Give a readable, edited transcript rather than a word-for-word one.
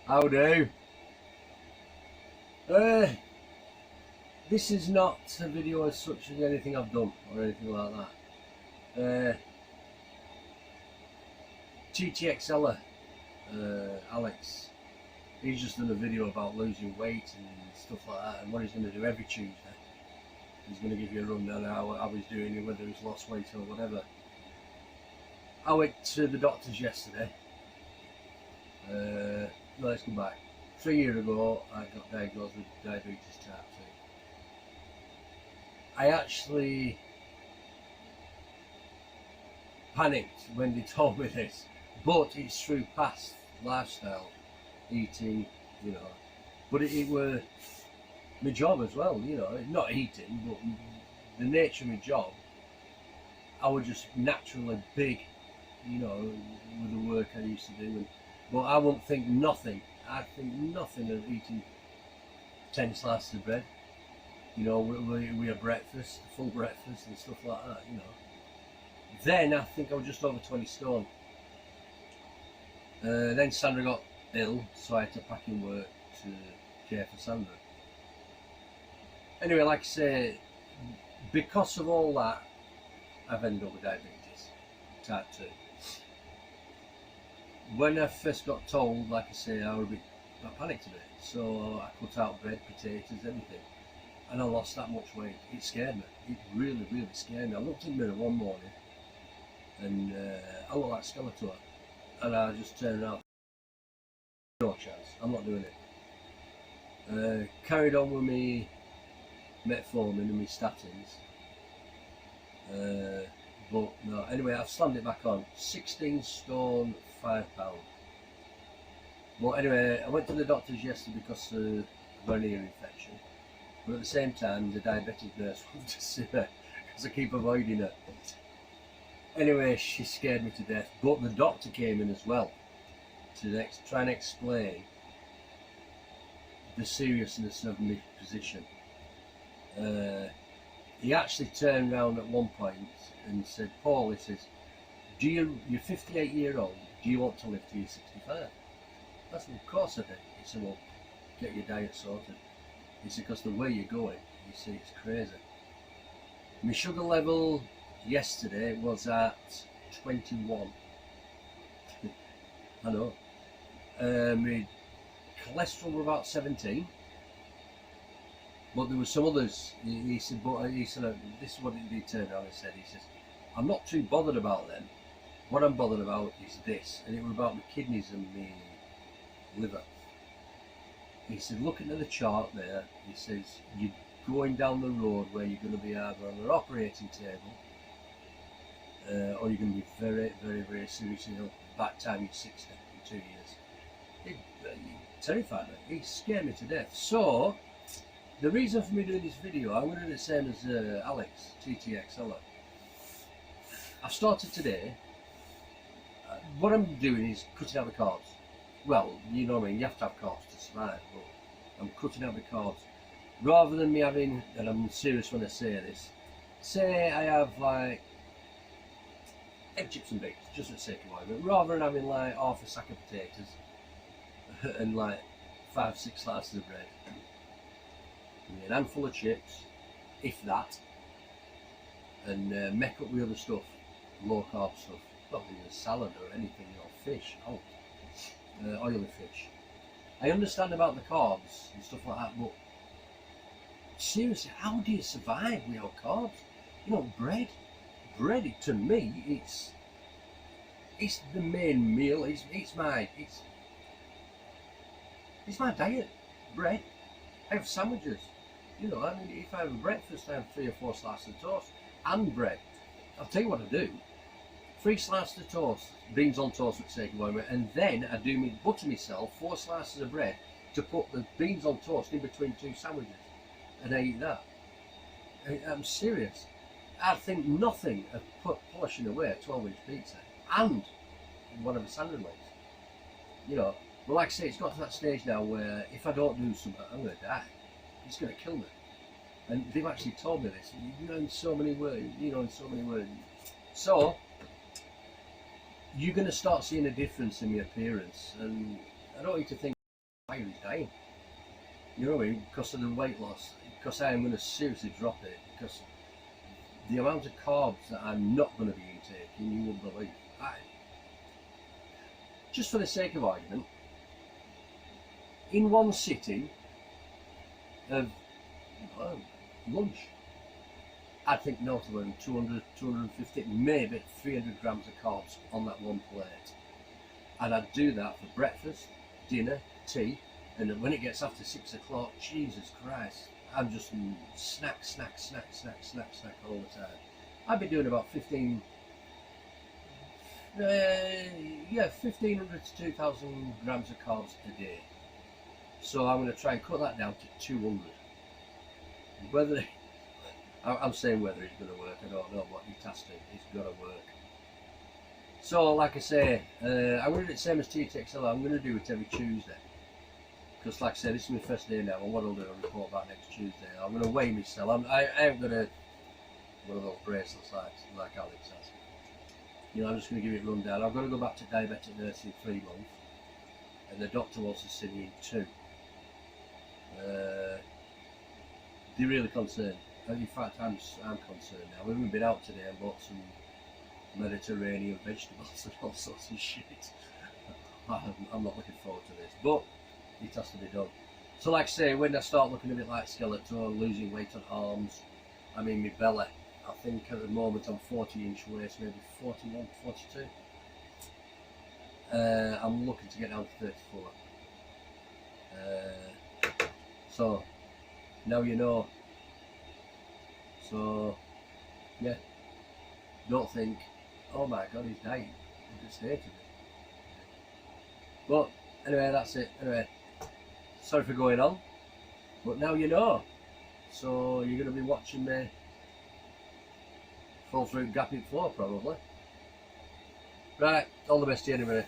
How do? This is not a video as such as anything I've done or anything like that. TTXLer, Alex, he's just done a video about losing weight and stuff like that, and what he's going to do every Tuesday. He's going to give you a rundown of how he's doing it, whether he's lost weight or whatever. I went to the doctors yesterday. No, let's go back. 3 years ago, I got diagnosed with diabetes type 2. I actually panicked when they told me this, but it's through past lifestyle, eating, you know. But it were my job as well, you know, not eating, but the nature of my job. I was just naturally big, you know, with the work I used to do. But I won't think nothing. I think nothing of eating 10 slices of bread, you know, with a breakfast, a full breakfast and stuff like that, you know. Then I think I was just over 20 stone. Then Sandra got ill, so I had to pack in work to care for Sandra. Anyway, like I say, because of all that, I've ended up with diabetes type 2. When I first got told, like I say, I panicked a bit, so I cut out bread, potatoes, everything, and I lost that much weight. It scared me. It really, really scared me. I looked in the mirror one morning, and I looked like Skeletor, and I just turned around. No chance. I'm not doing it. Carried on with me metformin and my statins. But no, anyway, I've slammed it back on. 16 stone, 5 pounds. But anyway, I went to the doctors yesterday because of an ear infection. But at the same time, the diabetic nurse wanted to see her because I keep avoiding her. Anyway, she scared me to death. But the doctor came in as well to try and explain the seriousness of my position. He actually turned around at one point and said, "Paul," he says, you're 58-year-old, do you want to live till you're 65? I said, "Of course I do." He said, "Well, get your diet sorted." He said, "Because the way you're going," he said, "it's crazy." My sugar level yesterday was at 21. I know. My cholesterol was about 17. But there were some others. He said, this is what he turned around and said. He says, "I'm not too bothered about them. What I'm bothered about is this." And it was about my kidneys and my liver. He said, "Looking at the chart there," he says, "you're going down the road where you're going to be either on an operating table or you're going to be very, very, very seriously ill by the time you're 60 in 2 years." It terrified me. It scared me to death. So the reason for me doing this video, I'm going to do the same as Alex, TTXLer. I've started today. What I'm doing is cutting out the carbs. Well, you know what I mean, you have to have carbs to survive, but I'm cutting out the carbs. Rather than me having, and I'm serious when I say this, say I have like egg, chips and bacon, just for the sake of argument, rather than having like half a sack of potatoes and like 5-6 slices of bread, an handful of chips, if that, and make up with other stuff, low carb stuff, not really a salad or anything, or fish, oily fish. I understand about the carbs and stuff like that, but seriously, how do you survive without carbs? You know, bread to me, it's the main meal. It's my diet. Bread. I have sandwiches. You know, I mean, if I have a breakfast, I have 3 or 4 slices of toast and bread. I'll tell you what I do. 3 slices of toast, beans on toast for the sake of argument, and then I do butter myself 4 slices of bread to put the beans on toast in between 2 sandwiches, and I eat that. I'm serious. I think nothing of polishing away a 12-inch pizza and whatever Sandra makes. You know, but like I say, it's got to that stage now where if I don't do something, I'm going to die. It's going to kill me. And they've actually told me this, you know, in so many words, So, you're going to start seeing a difference in my appearance, and I don't need to think why he's dying. You know what I mean? Because of the weight loss. Because I am going to seriously drop it. Because the amount of carbs that I'm not going to be intaking, you wouldn't believe. Just for the sake of argument, in one sitting of lunch, I'd think no to than 200, 250, maybe 300 grams of carbs on that one plate. And I'd do that for breakfast, dinner, tea, and when it gets after 6 o'clock, Jesus Christ, I'm just snack all the time. I'd be doing about 1,500 to 2,000 grams of carbs a day. So I'm going to try and cut that down to 200. Whether I'm saying whether it's going to work, I don't know, but it has to. It's got to work. So, like I say, I'm going to do it the same as TTXL. I'm going to do it every Tuesday. Because, like I say, this is my first day now, and what I'll do, I'll report back next Tuesday. I'm going to weigh myself. I ain't going to one of those bracelets like Alex has. You know, I'm just going to give it a rundown. I've got to go back to Diabetic Nurse in 3 months, and the doctor wants to see me in 2. They're really concerned. In fact, I'm concerned now. We haven't been out today and bought some Mediterranean vegetables and all sorts of shit. I'm not looking forward to this, but it has to be done. So like I say, when I start looking a bit like skeleton, losing weight on arms, I mean my belly, I think at the moment I'm 40-inch waist, maybe 41, 42. I'm looking to get down to 34. So now you know. So yeah, don't think, oh my god, he's dying. He just hated it. But anyway, that's it. Anyway, sorry for going on, but now you know. So you're going to be watching me fall through gap in floor probably. Right, all the best to you anyway.